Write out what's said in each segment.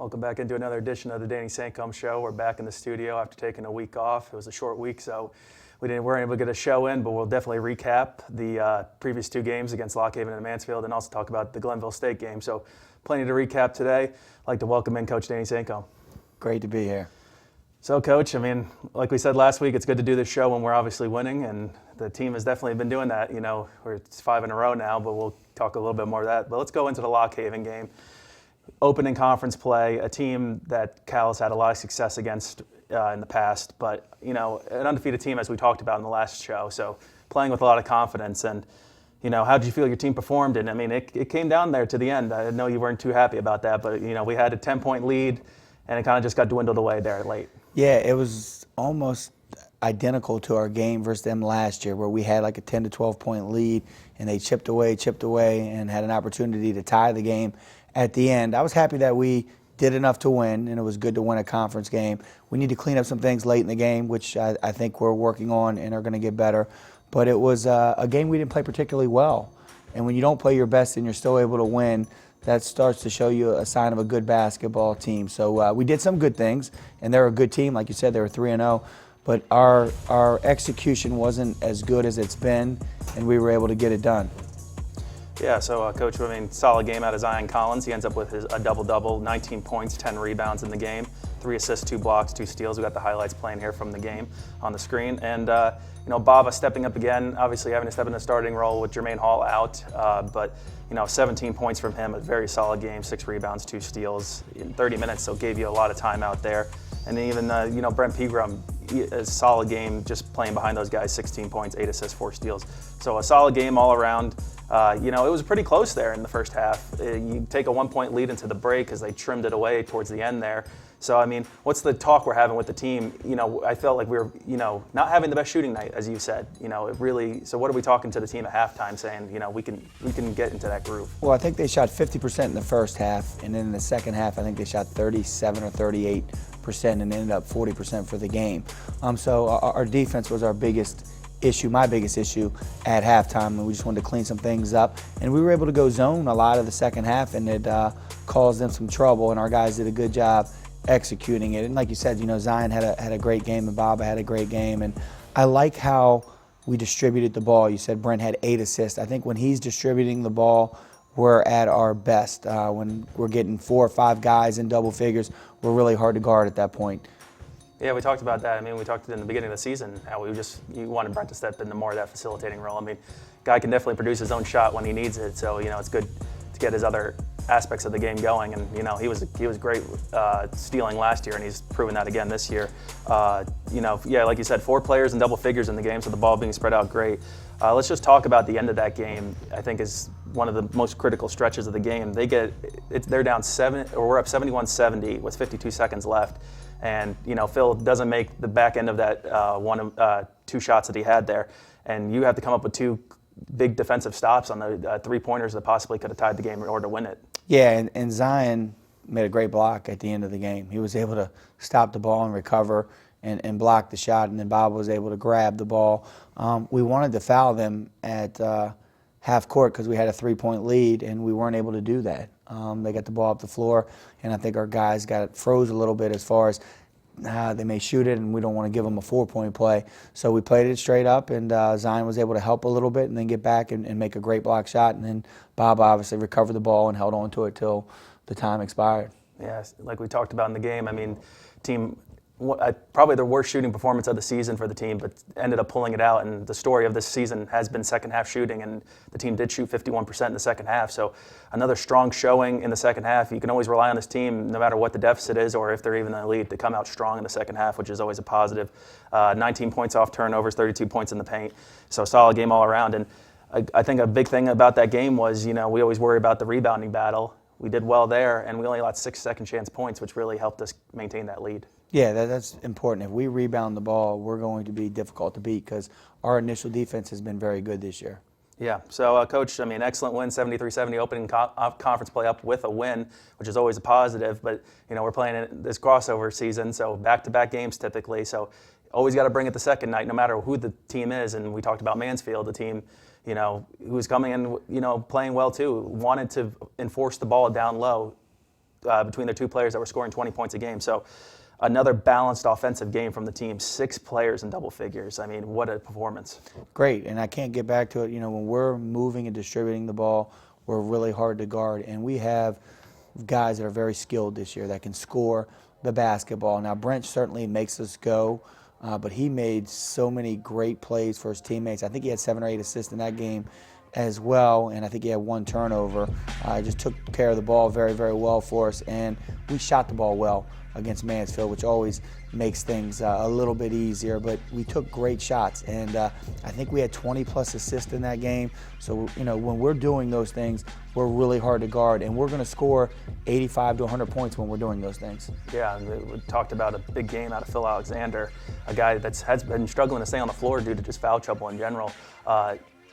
Welcome back into another edition of the Sancomb Show. We're back in the studio after taking a week off. It was a short week, so weren't able to get a show in, but we'll definitely recap the previous two games against Lock Haven and Mansfield and also talk about the Glenville State game. So plenty to recap today. I'd like to welcome in Coach Danny Sancomb. Great to be here. So, Coach, I mean, like we said last week, it's good to do this show when we're obviously winning, and the team has definitely been doing that. You know, it's 5 in a row now, but we'll talk a little bit more of that. But let's go into the Lock Haven game. Opening conference play, a team that Cal has had a lot of success against in the past, but, you know, an undefeated team, as we talked about in the last show, so playing with a lot of confidence. And, you know, how did you feel your team performed? And, I mean, it came down there to the end. I know you weren't too happy about that, but, you know, we had a 10-point lead, and it kind of just got dwindled away there late. Yeah, it was almost identical to our game versus them last year, where we had like a 10 to 12-point lead, and they chipped away, and had an opportunity to tie the game at the end. I was happy that we did enough to win, and it was good to win a conference game. We need to clean up some things late in the game, which I think we're working on and are going to get better. But it was a game we didn't play particularly well. And when you don't play your best and you're still able to win, that starts to show you a sign of a good basketball team. So we did some good things, and they're a good team. Like you said, they were 3-0. But our execution wasn't as good as it's been, and we were able to get it done. Yeah, so Coach, I mean, solid game out of Zion Collins. He ends up with a double-double, 19 points, 10 rebounds in the game, 3 assists, 2 blocks, 2 steals. We got the highlights playing here from the game on the screen. And, you know, Baba stepping up again, obviously having to step in the starting role with Jermaine Hall out. But, you know, 17 points from him, a very solid game, 6 rebounds, 2 steals in 30 minutes, so gave you a lot of time out there. And then even, you know, Brent Pegram, a solid game just playing behind those guys, 16 points, 8 assists, 4 steals. So a solid game all around. You know, it was pretty close there in the first half. You take a 1-point lead into the break because they trimmed it away towards the end there. So, I mean, what's the talk we're having with the team? You know, I felt like we were, you know, not having the best shooting night, as you said. You know, it really, so what are we talking to the team at halftime saying, you know, we can get into that groove? Well, I think they shot 50% in the first half, and then in the second half, I think they shot 37 or 38% and ended up 40% for the game. So our defense was our biggest issue, my biggest issue at halftime, and we just wanted to clean some things up. And we were able to go zone a lot of the second half, and it caused them some trouble, and our guys did a good job executing it. And like you said, you know, Zion had a great game, and Baba had a great game, and I like how we distributed the ball. You said Brent had 8 assists. I think when he's distributing the ball, we're at our best. When we're getting 4 or 5 guys in double figures, we're really hard to guard at that point. Yeah, we talked about that. I mean, we talked in the beginning of the season how you wanted Brent to step into more of that facilitating role. I mean, guy can definitely produce his own shot when he needs it. So, you know, it's good to get his other aspects of the game going. And, you know, he was great stealing last year, and he's proven that again this year. You know, yeah, like you said, 4 players in double figures in the game, so the ball being spread out great. Let's just talk about the end of that game. I think is one of the most critical stretches of the game. They're down 7, or we're up 71-70 with 52 seconds left. And, you know, Phil doesn't make the back end of that 2 shots that he had there. And you have to come up with 2 big defensive stops on the 3-pointers that possibly could have tied the game in order to win it. Yeah, and Zion made a great block at the end of the game. He was able to stop the ball and recover and block the shot, and then Bob was able to grab the ball. We wanted to foul them at half court because we had a 3-point lead, and we weren't able to do that. They got the ball up the floor, and I think our guys froze a little bit as far as they may shoot it, and we don't want to give them a 4-point play. So we played it straight up, and Zion was able to help a little bit and then get back and make a great block shot. And then Bob obviously recovered the ball and held on to it till the time expired. Yeah, like we talked about in the game, I mean, team probably the worst shooting performance of the season for the team, but ended up pulling it out. And the story of this season has been second half shooting, and the team did shoot 51% in the second half. So another strong showing in the second half. You can always rely on this team, no matter what the deficit is or if they're even in the lead, to come out strong in the second half, which is always a positive. 19 points off turnovers, 32 points in the paint. So solid game all around. And I think a big thing about that game was, you know, we always worry about the rebounding battle. We did well there, and we only allowed 6 second chance points, which really helped us maintain that lead. Yeah, that's important. If we rebound the ball, we're going to be difficult to beat because our initial defense has been very good this year. Yeah, so Coach, I mean, excellent win, 73-70, opening conference play up with a win, which is always a positive. But, you know, we're playing in this crossover season, so back-to-back games typically. So always got to bring it the second night, no matter who the team is. And we talked about Mansfield, the team, you know, who was coming in, you know, playing well too, wanted to enforce the ball down low. between their two players that were scoring 20 points a game. So another balanced offensive game from the team. 6 players in double figures. I mean, what a performance. Great, and I can't get back to it. When we're moving and distributing the ball, we're really hard to guard, and we have guys that are very skilled this year that can score the basketball. Now, Brent certainly makes us go, but he made so many great plays for his teammates. I think he had 7 or 8 assists in that game as well, and I think he had 1 turnover. Just took care of the ball very, very well for us, and we shot the ball well against Mansfield, which always makes things a little bit easier, but we took great shots, and I think we had 20-plus assists in that game. So, when we're doing those things, we're really hard to guard, and we're going to score 85 to 100 points when we're doing those things. Yeah, and we talked about a big game out of Phil Alexander, a guy has been struggling to stay on the floor due to just foul trouble in general.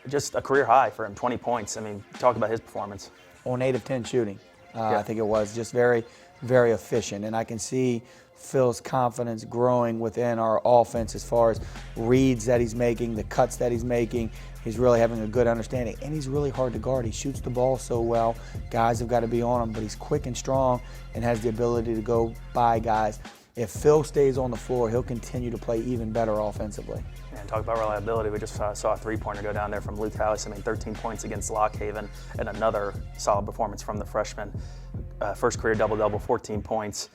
Just a career high for him, 20 points. I mean, talk about his performance. On 8 of 10 shooting, Yeah. I think it was just very, very efficient. And I can see Phil's confidence growing within our offense as far as reads that he's making, the cuts that he's making. He's really having a good understanding, and he's really hard to guard. He shoots the ball so well. Guys have got to be on him, but he's quick and strong and has the ability to go by guys. If Phil stays on the floor, he'll continue to play even better offensively. And talk about reliability. We just saw a three-pointer go down there from Luke House. I mean, 13 points against Lockhaven, and another solid performance from the freshman. First career double-double, 14 points.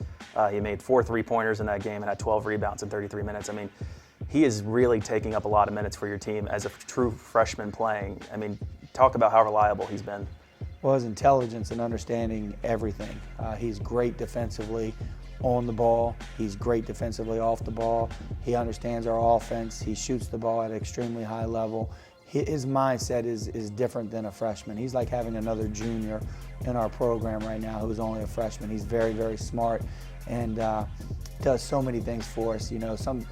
He made 4 three-pointers in that game and had 12 rebounds in 33 minutes. I mean, he is really taking up a lot of minutes for your team as a true freshman playing. I mean, talk about how reliable he's been. Well, his intelligence and understanding everything. He's great defensively on the ball. He's great defensively off the ball. He understands our offense. He shoots the ball at an extremely high level. His mindset is different than a freshman. He's like having another junior in our program right now who's only a freshman. He's very, very smart and does so many things for us.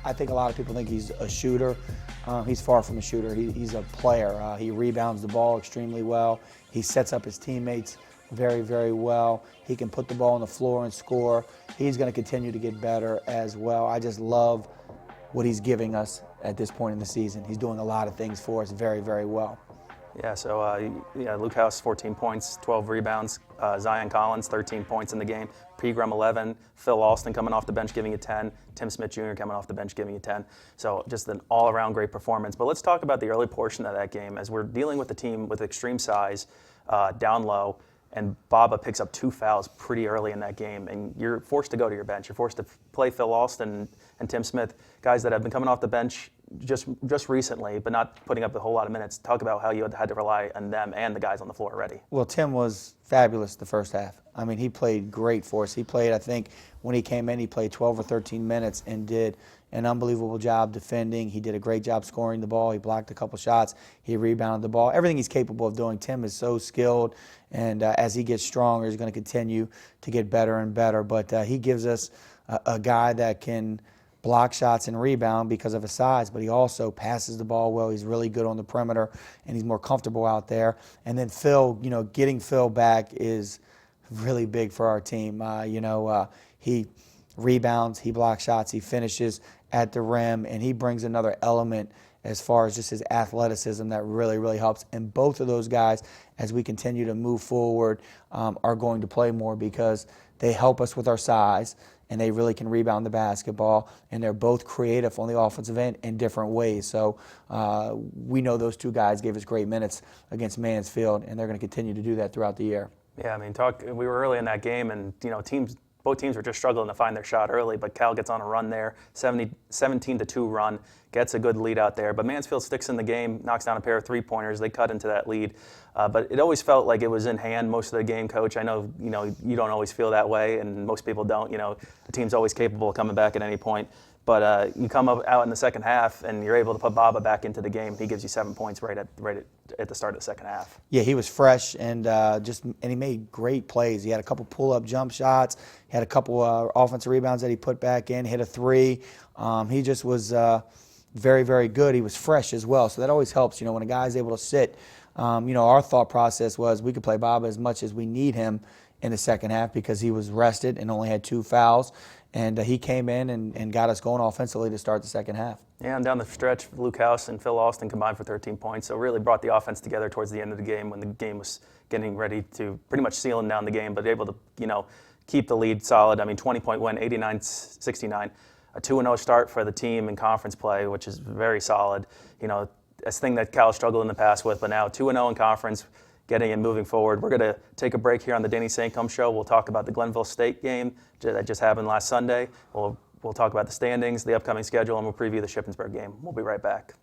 I think a lot of people think he's a shooter. He's far from a shooter. He's a player. He rebounds the ball extremely well. He sets up his teammates very, very well. He can put the ball on the floor and score. He's going to continue to get better as well. I just love what he's giving us at this point in the season. He's doing a lot of things for us very, very well. Yeah, so Luke House, 14 points, 12 rebounds. Zion Collins, 13 points in the game. Pegram, 11. Phil Alston coming off the bench giving you 10. Tim Smith Jr. coming off the bench giving you 10. So just an all-around great performance. But let's talk about the early portion of that game as we're dealing with the team with extreme size down low. And Baba picks up 2 fouls pretty early in that game, and you're forced to go to your bench. You're forced to play Phil Alston and Tim Smith, guys that have been coming off the bench just recently, but not putting up a whole lot of minutes. Talk about how you had to rely on them and the guys on the floor already. Well, Tim was fabulous the first half. I mean, he played great for us. He played, I think, when he came in, he played 12 or 13 minutes and did an unbelievable job defending. He did a great job scoring the ball. He blocked a couple shots. He rebounded the ball. Everything he's capable of doing. Tim is so skilled, and as he gets stronger, he's going to continue to get better and better. But he gives us a guy that can block shots and rebound because of his size, but he also passes the ball well. He's really good on the perimeter, and he's more comfortable out there. And then Phil, getting Phil back is really big for our team. He rebounds, he blocks shots, he finishes at the rim, and he brings another element as far as just his athleticism that really, really helps. And both of those guys, as we continue to move forward, are going to play more because they help us with our size, and they really can rebound the basketball, and they're both creative on the offensive end in different ways. So we know those 2 guys gave us great minutes against Mansfield, and they're going to continue to do that throughout the year. Yeah, I mean, we were early in that game, and both teams were just struggling to find their shot early, but Cal gets on a run there, 17-2 run, gets a good lead out there. But Mansfield sticks in the game, knocks down a pair of three-pointers. They cut into that lead. But it always felt like it was in hand most of the game, Coach. I know, you don't always feel that way, and most people don't. The team's always capable of coming back at any point. But you come out in the second half, and you're able to put Baba back into the game. He gives you 7 points right at the start of the second half. Yeah, he was fresh and he made great plays. He had a couple pull-up jump shots. He had a couple offensive rebounds that he put back in. Hit a 3. He just was very, very good. He was fresh as well, so that always helps. When a guy's able to sit. Our thought process was we could play Baba as much as we need him in the second half because he was rested and only had 2 fouls. And he came in and got us going offensively to start the second half. Yeah, and down the stretch, Luke House and Phil Alston combined for 13 points. So really brought the offense together towards the end of the game when the game was getting ready to pretty much sealing down the game, but able to, keep the lead solid. I mean, 20-point win, 89-69. A 2-0 start for the team in conference play, which is very solid. You know, that's a thing that Cal struggled in the past with, but now 2-0 in conference, getting it moving forward. We're going to take a break here on the Danny Sancomb Show. We'll talk about the Glenville State game that just happened last Sunday. We'll talk about the standings, the upcoming schedule, and we'll preview the Shippensburg game. We'll be right back.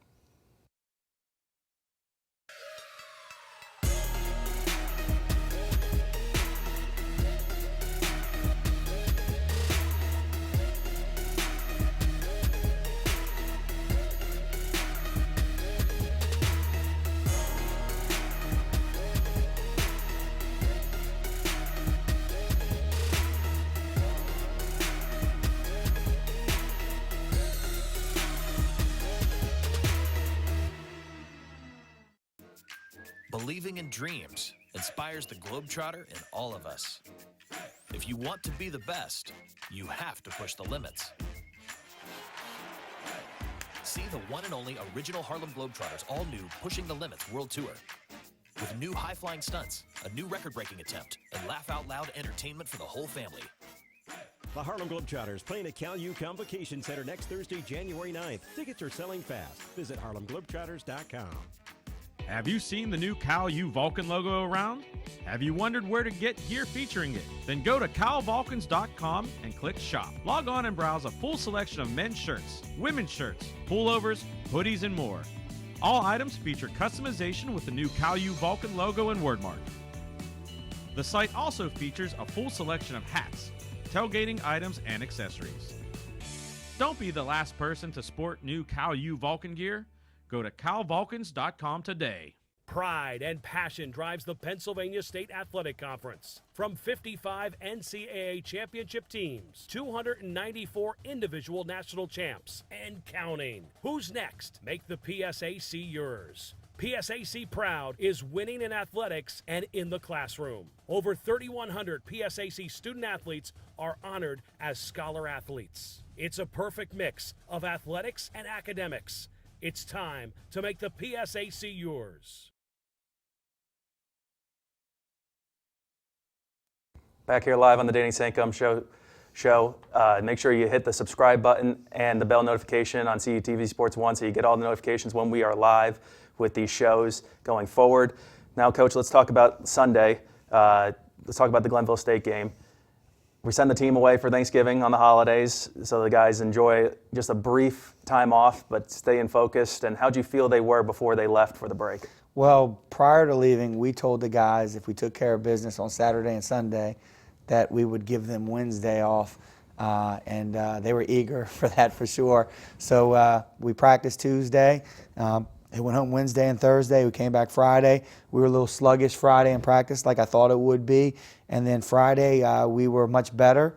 Believing in dreams inspires the Globetrotter in all of us. If you want to be the best, you have to push the limits. See the one and only original Harlem Globetrotters all-new Pushing the Limits World Tour. With new high-flying stunts, a new record-breaking attempt, and laugh-out-loud entertainment for the whole family. The Harlem Globetrotters playing at Cal U Convocation Center next Thursday, January 9th. Tickets are selling fast. Visit harlemglobetrotters.com. Have you seen the new Cal U Vulcan logo around? Have you wondered where to get gear featuring it? Then go to calvulcans.com and click shop. Log on and browse a full selection of men's shirts, women's shirts, pullovers, hoodies, and more. All items feature customization with the new Cal U Vulcan logo and wordmark. The site also features a full selection of hats, tailgating items, and accessories. Don't be the last person to sport new Cal U Vulcan gear. Go to calvulcans.com today. Pride and passion drives the Pennsylvania State Athletic Conference. From 55 NCAA championship teams, 294 individual national champs, and counting. Who's next? Make the PSAC yours. PSAC Proud is winning in athletics and in the classroom. Over 3,100 PSAC student athletes are honored as scholar athletes. It's a perfect mix of athletics and academics. It's time to make the PSAC yours. Back here live on the Danny Sancomb show. Make sure you hit the subscribe button and the bell notification on CUTV Sports 1 so you get all the notifications when we are live with these shows going forward. Now, Coach, let's talk about Sunday. Let's talk about the Glenville State game. We send the team away for Thanksgiving on the holidays, so the guys enjoy just a brief time off, but staying focused. And how'd you feel they were before they left for the break? Well, prior to leaving, we told the guys if we took care of business on Saturday and Sunday that we would give them Wednesday off, and they were eager for that for sure. So we practiced Tuesday. They went home Wednesday and Thursday. We came back Friday. We were a little sluggish Friday in practice like I thought it would be. And then Friday we were much better.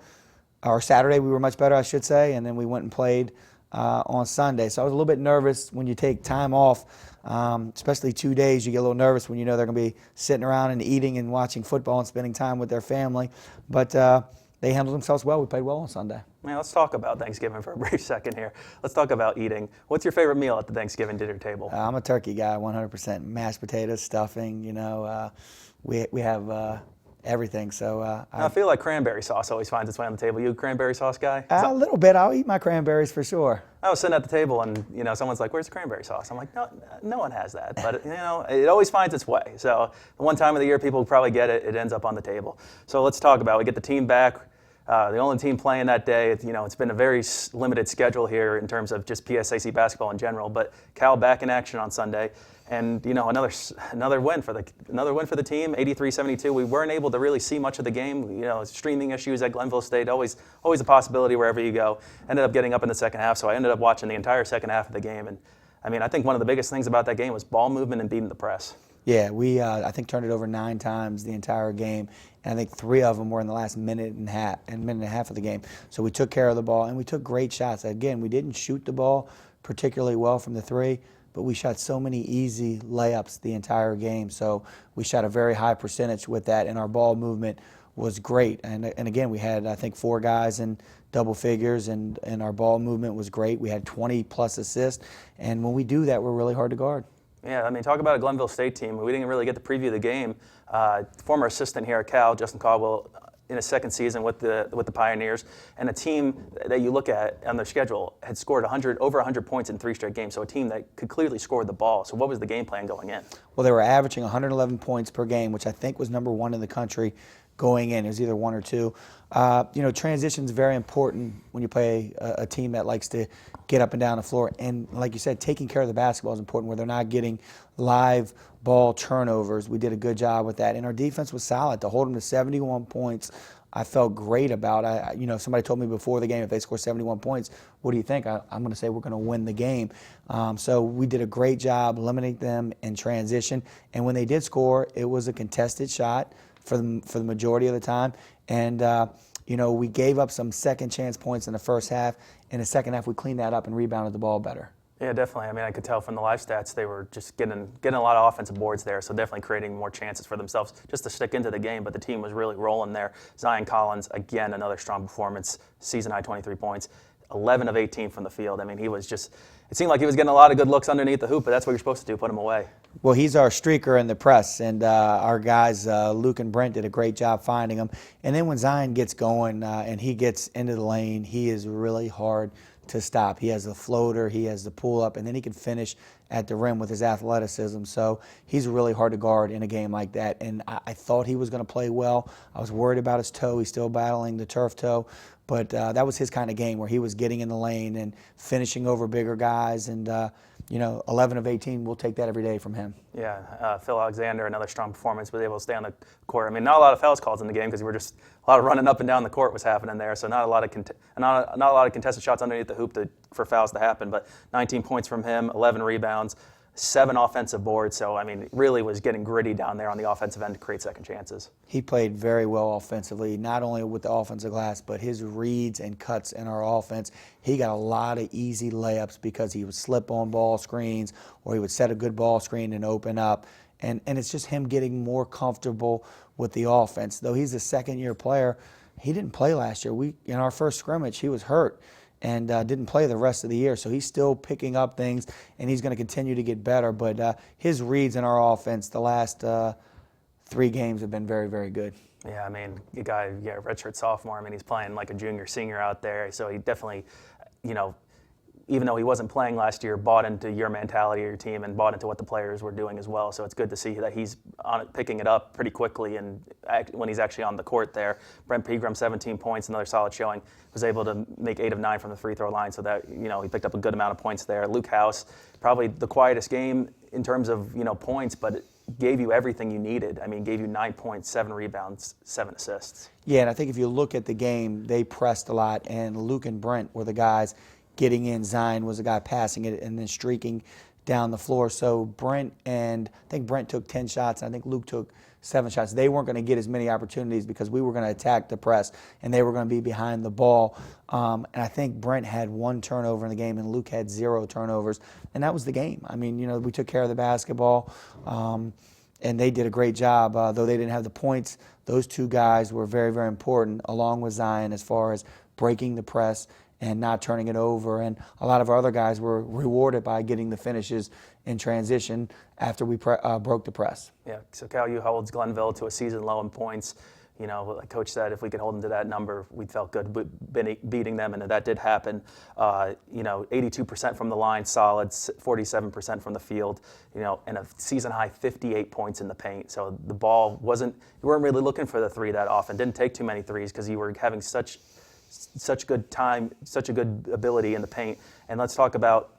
Or Saturday we were much better, I should say. And then we went and played on Sunday. So I was a little bit nervous when you take time off, especially 2 days. You get a little nervous when you know they're going to be sitting around and eating and watching football and spending time with their family. But they handled themselves well. We played well on Sunday. Man, let's talk about Thanksgiving for a brief second here. Let's talk about eating. What's your favorite meal at the Thanksgiving dinner table? I'm a turkey guy, 100%. Mashed potatoes, stuffing, you know. We have everything. So I feel like cranberry sauce always finds its way on the table. You a cranberry sauce guy? A little bit. I'll eat my cranberries for sure. I was sitting at the table and, someone's like, where's the cranberry sauce? I'm like, no one has that. But, it always finds its way. So the one time of the year people probably get it, it ends up on the table. So let's talk about it. We get the team back. The only team playing that day, it's been a very limited schedule here in terms of just PSAC basketball in general. But Cal back in action on Sunday, and another win for the team, 83-72. We weren't able to really see much of the game. Streaming issues at Glenville State, always a possibility wherever you go. Ended up getting up in the second half, so I ended up watching the entire second half of the game. And I think one of the biggest things about that game was ball movement and beating the press. Yeah, we I think turned it over 9 times the entire game, and I think 3 of them were in the last minute and a half of the game. So we took care of the ball, and we took great shots. Again, we didn't shoot the ball particularly well from the 3, but we shot so many easy layups the entire game. So we shot a very high percentage with that, and our ball movement was great. And again, we had, I think, 4 guys in double figures, and our ball movement was great. We had 20-plus assists, and when we do that, we're really hard to guard. Yeah, talk about a Glenville State team. We didn't really get to preview the game. Former assistant here at Cal, Justin Caldwell, in his second season with the Pioneers, and a team that you look at on their schedule had scored over 100 points in 3 straight games. So a team that could clearly score the ball. So what was the game plan going in? Well, they were averaging 111 points per game, which I think was number 1 in the country going in. It was either 1 or 2. Transition is very important when you play a team that likes to get up and down the floor. And like you said, taking care of the basketball is important where they're not getting live ball turnovers. We did a good job with that. And our defense was solid. To hold them to 71 points, I felt great about. Somebody told me before the game, if they score 71 points, what do you think? I'm going to say we're going to win the game. So we did a great job limiting them in transition. And when they did score, it was a contested shot for the majority of the time. And, we gave up some second chance points in the first half. In the second half, we cleaned that up and rebounded the ball better. Yeah, definitely. I mean, I could tell from the live stats they were just getting a lot of offensive boards there, so definitely creating more chances for themselves just to stick into the game. But the team was really rolling there. Zion Collins, again, another strong performance, season high 23 points, 11 of 18 from the field. I mean, it seemed like he was getting a lot of good looks underneath the hoop, but that's what you're supposed to do, put him away. Well, he's our streaker in the press, and our guys, Luke and Brent, did a great job finding him. And then when Zion gets going and he gets into the lane, he is really hard to stop. He has the floater, he has the pull-up, and then he can finish at the rim with his athleticism. So he's really hard to guard in a game like that. And I thought he was going to play well. I was worried about his toe. He's still battling the turf toe. But that was his kind of game where he was getting in the lane and finishing over bigger guys. And, 11 of 18, we'll take that every day from him. Yeah, Phil Alexander, another strong performance, was able to stay on the court. I mean, not a lot of fouls calls in the game because we were just a lot of running up and down the court was happening there. So not a lot of contested shots underneath the hoop for fouls to happen. But 19 points from him, 11 rebounds, 7 offensive boards. So, I mean, really was getting gritty down there on the offensive end to create second chances. He played very well offensively, not only with the offensive glass, but his reads and cuts in our offense. He got a lot of easy layups because he would slip on ball screens or he would set a good ball screen and open up. And it's just him getting more comfortable with the offense. Though he's a second-year player, he didn't play last year. In our first scrimmage, he was hurt and didn't play the rest of the year. So he's still picking up things, and he's going to continue to get better. But his reads in our offense the last 3 games have been very, very good. Yeah, I mean, redshirt sophomore. I mean, he's playing like a junior, senior out there. So he definitely, even though he wasn't playing last year, bought into your mentality of your team and bought into what the players were doing as well. So it's good to see that he's picking it up pretty quickly and when he's actually on the court there. Brent Pegram, 17 points, another solid showing. Was able to make 8 of 9 from the free throw line, so that he picked up a good amount of points there. Luke House, probably the quietest game in terms of points, but it gave you everything you needed. I mean, gave you 9 points, 7 rebounds, 7 assists. Yeah, and I think if you look at the game, they pressed a lot, and Luke and Brent were the guys getting in. Zion was the guy passing it and then streaking down the floor. So I think Brent took 10 shots, and I think Luke took 7 shots. They weren't going to get as many opportunities because we were going to attack the press, and they were going to be behind the ball. And I think Brent had 1 turnover in the game, and Luke had 0 turnovers, and that was the game. I mean, we took care of the basketball, and they did a great job. Though they didn't have the points, those 2 guys were very, very important, along with Zion, as far as breaking the press and not turning it over. And a lot of our other guys were rewarded by getting the finishes in transition after we broke the press. Yeah, so Cal U holds Glenville to a season low in points. Like Coach said, if we could hold them to that number, we felt good beating them, and that did happen. 82% from the line, solid, 47% from the field, and a season high 58 points in the paint. So the ball you weren't really looking for the 3 that often. Didn't take too many threes because you were having such good time, such a good ability in the paint. And let's talk about,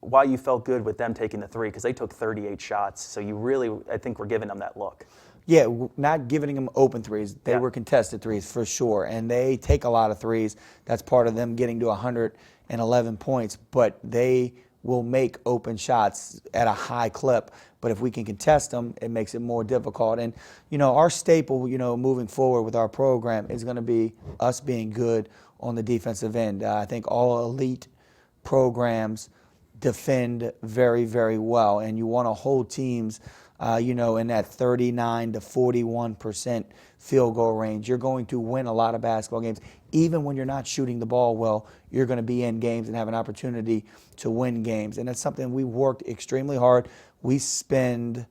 why you felt good with them taking the 3, because they took 38 shots. So you really, I think, were giving them that look. Yeah, not giving them open threes. They were contested threes for sure, and they take a lot of threes. That's part of them getting to 111 points, but they will make open shots at a high clip. But if we can contest them, it makes it more difficult. And, our staple, moving forward with our program is going to be us being good on the defensive end. I think all elite programs defend very, very well, and you want to hold teams in that 39 to 41% field goal range. You're going to win a lot of basketball games. Even when you're not shooting the ball well, you're going to be in games and have an opportunity to win games. And that's something we worked extremely hard. We spend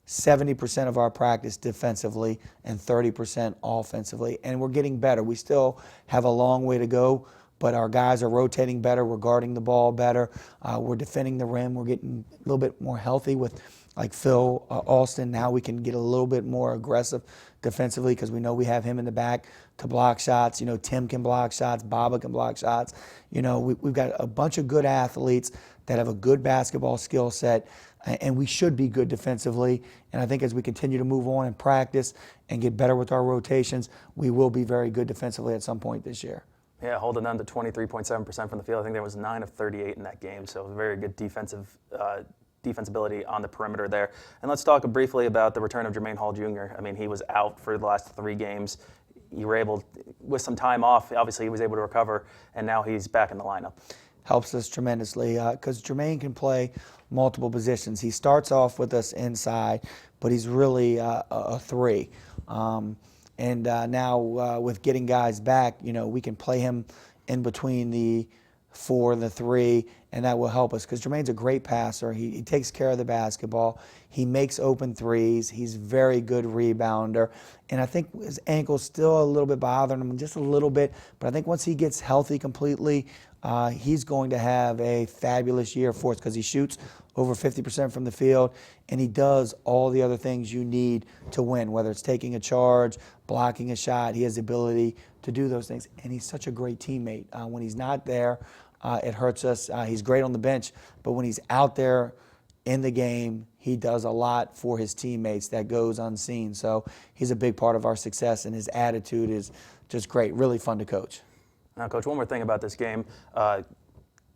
70% of our practice defensively and 30% offensively, and we're getting better. We still have a long way to go, but our guys are rotating better. We're guarding the ball better. We're defending the rim. We're getting a little bit more healthy with, like Phil Alston. Now we can get a little bit more aggressive defensively because we know we have him in the back to block shots. You know, Tim can block shots. Baba can block shots. You know, we've got a bunch of good athletes that have a good basketball skill set, and we should be good defensively. And I think as we continue to move on in practice and get better with our rotations, we will be very good defensively at some point this year. Yeah, holding on to 23.7% from the field. I think there was 9 of 38 in that game, so very good defensibility on the perimeter there. And let's talk briefly about the return of Jermaine Hall Jr. I mean, he was out for the last 3 games. You were able, with some time off, obviously he was able to recover, and now he's back in the lineup. Helps us tremendously because Jermaine can play multiple positions. He starts off with us inside, but he's really a 3. Now with getting guys back, you know, we can play him in between the 4 and the 3, and that will help us because Jermaine's a great passer. He takes care of the basketball. He makes open threes. He's a very good rebounder. And I think his ankle's still a little bit bothering him, just a little bit. But I think once he gets healthy completely, he's going to have a fabulous year for us because he shoots over 50% from the field, and he does all the other things you need to win, whether it's taking a charge, blocking a shot. He has the ability to do those things, and he's such a great teammate. When he's not there, it hurts us. He's great on the bench, but when he's out there in the game, he does a lot for his teammates that goes unseen. So he's a big part of our success, and his attitude is just great, really fun to coach. Now, Coach, one more thing about this game.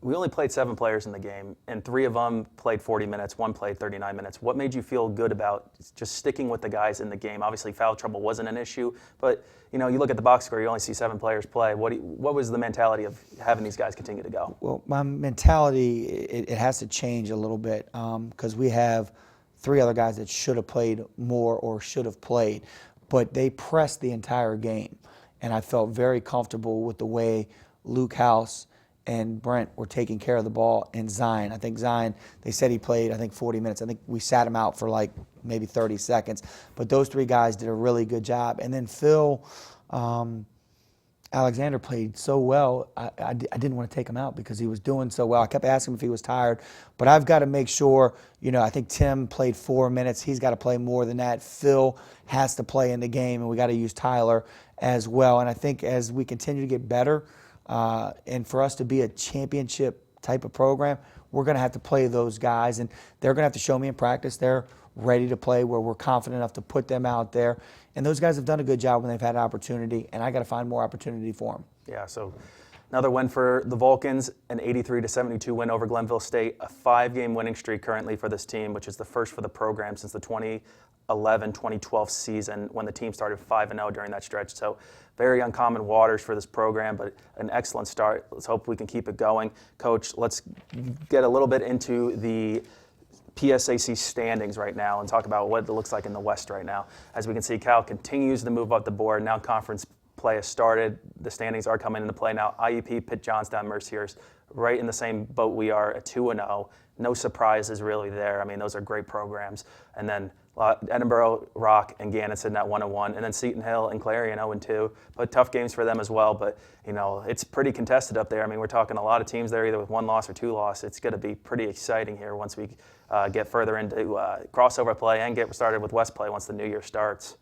We only played 7 players in the game, and 3 of them played 40 minutes, 1 played 39 minutes. What made you feel good about just sticking with the guys in the game? Obviously, foul trouble wasn't an issue, but you know, you look at the box score, you only see 7 players play. What was the mentality of having these guys continue to go? Well, my mentality, it has to change a little bit because we have 3 other guys that should have played more or should have played, but they pressed the entire game, and I felt very comfortable with the way Luke House and Brent were taking care of the ball, and Zion. I think Zion, they said he played, 40 minutes. I think we sat him out for like maybe 30 seconds. But those 3 guys did a really good job. And then Phil Alexander played so well, I didn't want to take him out because he was doing so well. I kept asking him if he was tired. But I've got to make sure, you know, I think Tim played 4 minutes. He's got to play more than that. Phil has to play in the game, and we got to use Tyler as well. And I think as we continue to get better, and for us to be a championship type of program, we're going to have to play those guys, and they're going to have to show me in practice they're ready to play where we're confident enough to put them out there. And those guys have done a good job when they've had opportunity, and I got to find more opportunity for them. Yeah, so another win for the Vulcans, an 83-72 win over Glenville State, a 5-game winning streak currently for this team, which is the first for the program since the 2011-2012 season when the team started 5-0 during that stretch. So very uncommon waters for this program, but an excellent start. Let's hope we can keep it going. Coach, let's get a little bit into the PSAC standings right now and talk about what it looks like in the West right now. As we can see, Cal continues to move up the board. Now conference play has started. The standings are coming into play now. IUP, Pitt, Johnstown, Mercyhurst, right in the same boat we are at 2-0. No surprises really there. I mean, those are great programs. And then Edinburgh, Rock, and Gadsden at 1-1, and then Seton Hill and Clarion 0-2. But tough games for them as well. But you know, it's pretty contested up there. I mean, we're talking a lot of teams there, either with 1 loss or 2 losses. It's going to be pretty exciting here once we get further into crossover play and get started with West play once the new year starts.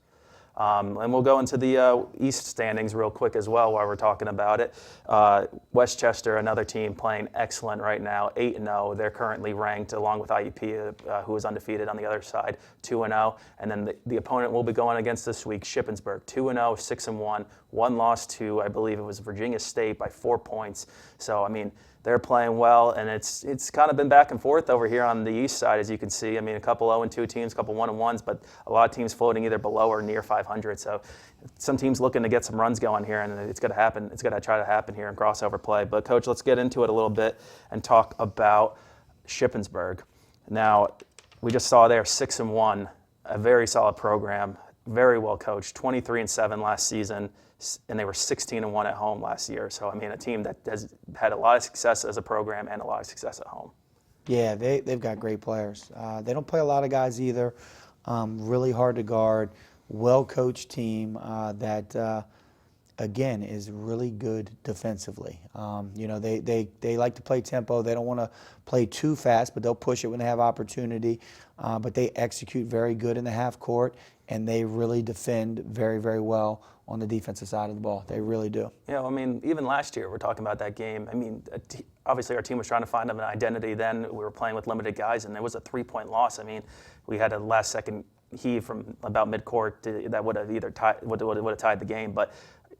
And we'll go into the East standings real quick as well while we're talking about it. Westchester, another team playing excellent right now, 8-0. They're currently ranked along with IUP, who is undefeated on the other side, 2-0. And then the opponent we'll be going against this week, Shippensburg, 2-0, 6-1, 1 loss to, I believe it was Virginia State by 4 points. So, I mean, they're playing well, and it's kind of been back and forth over here on the east side, as you can see. I mean, a couple 0-2 teams, a couple 1-1s, but a lot of teams floating either below or near 500. So some teams looking to get some runs going here, and it's going to happen. It's going to try to happen here in crossover play. But, Coach, let's get into it a little bit and talk about Shippensburg. Now, we just saw there 6-1, a very solid program, very well coached, 23-7 last season. And they were 16-1 at home last year. So, I mean, a team that has had a lot of success as a program and a lot of success at home. Yeah, they've got great players. They don't play a lot of guys either. really hard to guard, well-coached team that again, is really good defensively. They like to play tempo. They don't want to play too fast, but they'll push it when they have opportunity. But they execute very good in the half court, and they really defend very, very well on the defensive side of the ball. They really do. Yeah, I mean, even last year, we're talking about that game. I mean, obviously our team was trying to find an identity then. We were playing with limited guys, and it was a 3-point loss. I mean, we had a last-second heave from about midcourt that would have either would have tied the game. But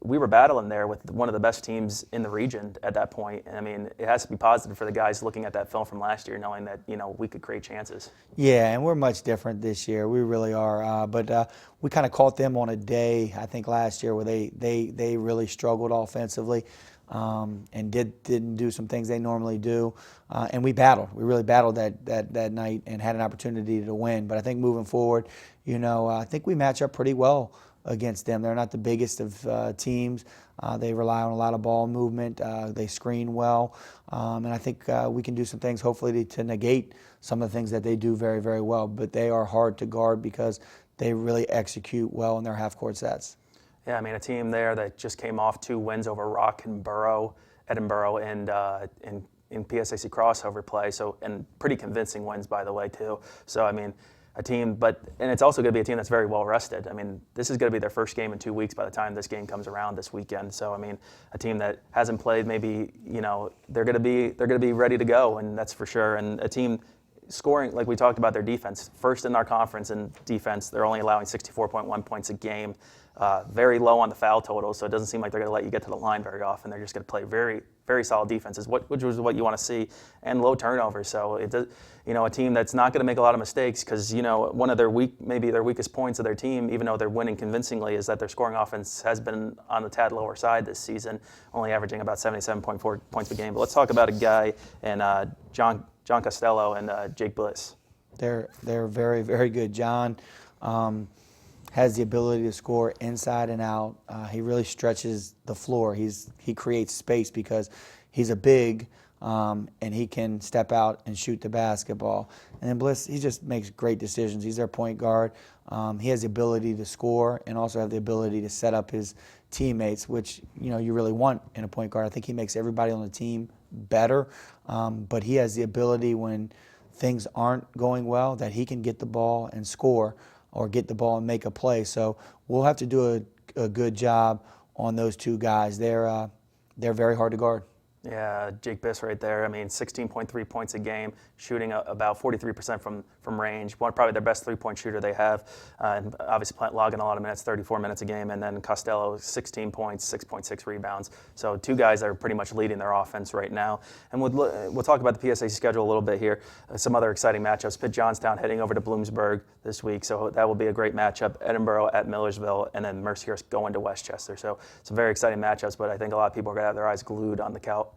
we were battling there with one of the best teams in the region at that point. I mean, it has to be positive for the guys looking at that film from last year, knowing that, we could create chances. Yeah, and we're much different this year. We really are. But we kind of caught them on a day, I think, last year where they really struggled offensively and didn't do some things they normally do. And we battled. We really battled that night and had an opportunity to win. But I think moving forward, I think we match up pretty well against them. They're not the biggest of teams. They rely on a lot of ball movement. They screen well. And I think we can do some things, hopefully, to negate some of the things that they do very, very well. But they are hard to guard because they really execute well in their half-court sets. Yeah, I mean, a team there that just came off 2 wins over Rock and Edinburgh, and in PSAC crossover play. So, and pretty convincing wins, by the way, too. So, I mean, a team, and it's also going to be a team that's very well rested. I mean, this is going to be their first game in 2 weeks by the time this game comes around this weekend. So, I mean, a team that hasn't played, maybe, they're going to be ready to go, and that's for sure. And a team scoring, like we talked about, their defense, first in our conference in defense. They're only allowing 64.1 points a game. Very low on the foul total, so it doesn't seem like they're going to let you get to the line very often. They're just going to play very, very solid defenses, which is what you want to see, and low turnovers. So it does, a team that's not going to make a lot of mistakes because one of their weakest points of their team, even though they're winning convincingly, is that their scoring offense has been on the tad lower side this season, only averaging about 77.4 points per game. But let's talk about a guy and John Costello and Jake Bliss. They're very, very good. John has the ability to score inside and out. He really stretches the floor. He creates space because he's a big and he can step out and shoot the basketball. And then Bliss, he just makes great decisions. He's their point guard. He has the ability to score and also have the ability to set up his teammates, which you really want in a point guard. I think he makes everybody on the team better, but he has the ability when things aren't going well that he can get the ball and score, or get the ball and make a play. So we'll have to do a good job on those two guys. They're very hard to guard. Yeah, Jake Bliss right there. I mean, 16.3 points a game, shooting about 43% from range. Probably their best three-point shooter they have. And obviously logging a lot of minutes, 34 minutes a game. And then Costello, 16 points, 6.6 rebounds. So 2 guys that are pretty much leading their offense right now. And we'll talk about the PSAC schedule a little bit here. Some other exciting matchups. Pitt Johnstown heading over to Bloomsburg this week. So that will be a great matchup. Edinburgh at Millersville, and then Mercyhurst going to Westchester. So some very exciting matchups, but I think a lot of people are going to have their eyes glued on the Cal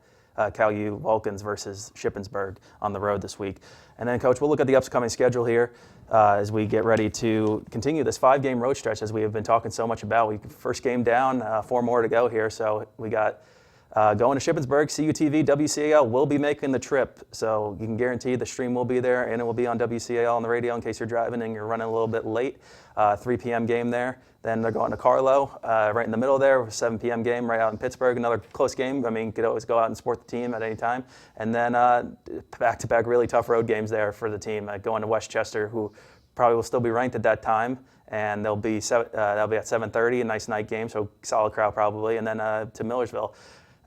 U Vulcans versus Shippensburg on the road this week. And then, Coach, we'll look at the upcoming schedule here as we get ready to continue this 5-game road stretch as we have been talking so much about. First game down, 4 more to go here. So we got going to Shippensburg, CUTV, WCAL will be making the trip. So you can guarantee the stream will be there, and it will be on WCAL on the radio in case you're driving and you're running a little bit late. 3 p.m. game there. Then they're going to Carlo, right in the middle there, 7 p.m. game right out in Pittsburgh, another close game. I mean, you could always go out and support the team at any time. And then back-to-back really tough road games there for the team, going to Westchester, who probably will still be ranked at that time. And they'll be at 7:30, a nice night game, so solid crowd probably. And then to Millersville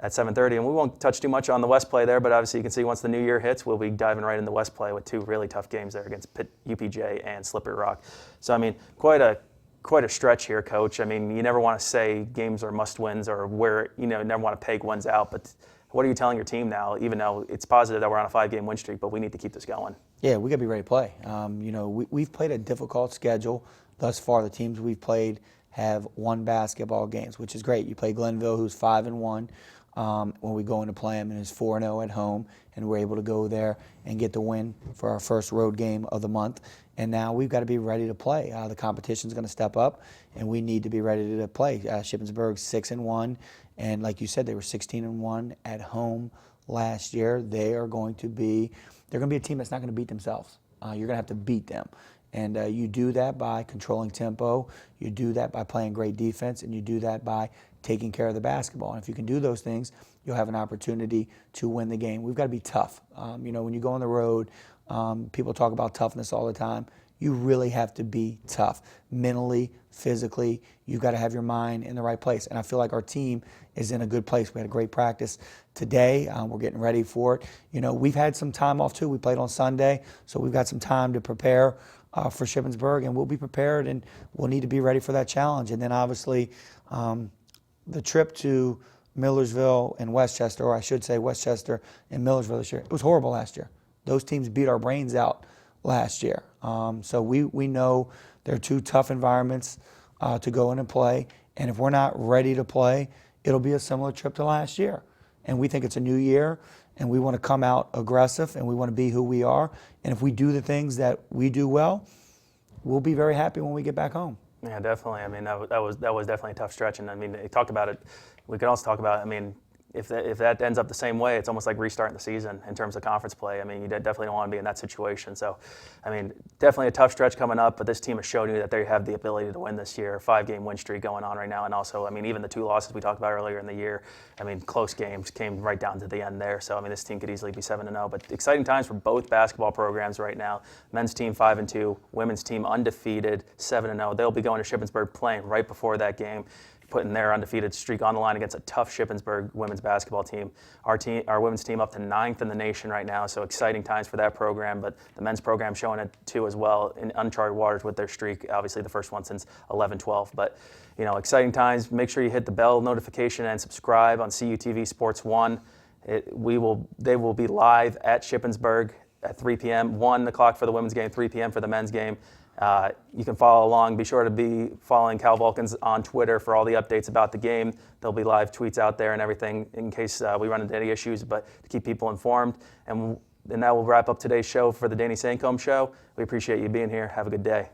at 7:30. And we won't touch too much on the West play there, but obviously you can see once the new year hits, we'll be diving right into West play with 2 really tough games there against Pitt, UPJ, and Slippery Rock. So, I mean, quite a stretch here, Coach. I mean, you never want to say games are must-wins or where, never want to peg ones out. But what are you telling your team now, even though it's positive that we're on a 5-game win streak, but we need to keep this going? Yeah, we got to be ready to play. We've played a difficult schedule thus far. The teams we've played have won basketball games, which is great. You play Glenville, who's 5-1. When we go into play them, and is 4-0 at home, and we're able to go there and get the win for our first road game of the month. And now we've got to be ready to play. The competition's going to step up, and we need to be ready to play. Shippensburg's 6-1, and like you said, they were 16-1 at home last year. They're going to be a team that's not going to beat themselves. You're going to have to beat them. And you do that by controlling tempo, you do that by playing great defense, and you do that by taking care of the basketball. And if you can do those things, you'll have an opportunity to win the game. We've got to be tough. When you go on the road, people talk about toughness all the time. You really have to be tough mentally, physically. You've got to have your mind in the right place. And I feel like our team is in a good place. We had a great practice today. We're getting ready for it. We've had some time off too. We played on Sunday, so we've got some time to prepare for Shippensburg, and we'll be prepared, and we'll need to be ready for that challenge. And then obviously the trip to Millersville and Westchester, or I should say Westchester and Millersville this year, it was horrible last year. Those teams beat our brains out last year. So we know they're two tough environments to go in and play. And if we're not ready to play, it'll be a similar trip to last year. And we think it's a new year, and we want to come out aggressive, and we want to be who we are. And if we do the things that we do well, we'll be very happy when we get back home. Yeah, definitely. I mean, that was definitely a tough stretch. And I mean, they talked about it. We could also talk about, I mean, if that ends up the same way, it's almost like restarting the season in terms of conference play. I mean, you definitely don't want to be in that situation. So, I mean, definitely a tough stretch coming up, but this team has shown you that they have the ability to win this year. 5-game win streak going on right now. And also, I mean, even the 2 losses we talked about earlier in the year, I mean, close games came right down to the end there. So, I mean, this team could easily be 7-0. But exciting times for both basketball programs right now. Men's team 5-2, women's team undefeated 7-0. They'll be going to Shippensburg playing right before that game, putting their undefeated streak on the line against a tough Shippensburg women's basketball team. Our women's team up to 9th in the nation right now, so exciting times for that program. But the men's program showing it too as well in uncharted waters with their streak. Obviously, the first one since 11-12. But exciting times. Make sure you hit the bell notification and subscribe on CUTV Sports 1. They will be live at Shippensburg at 3 p.m. 1 o'clock for the women's game, 3 p.m. for the men's game. You can follow along. Be sure to be following Cal Vulcans on Twitter for all the updates about the game. There'll be live tweets out there and everything in case we run into any issues, but to keep people informed. And that will wrap up today's show for the Danny Sancomb Show. We appreciate you being here. Have a good day.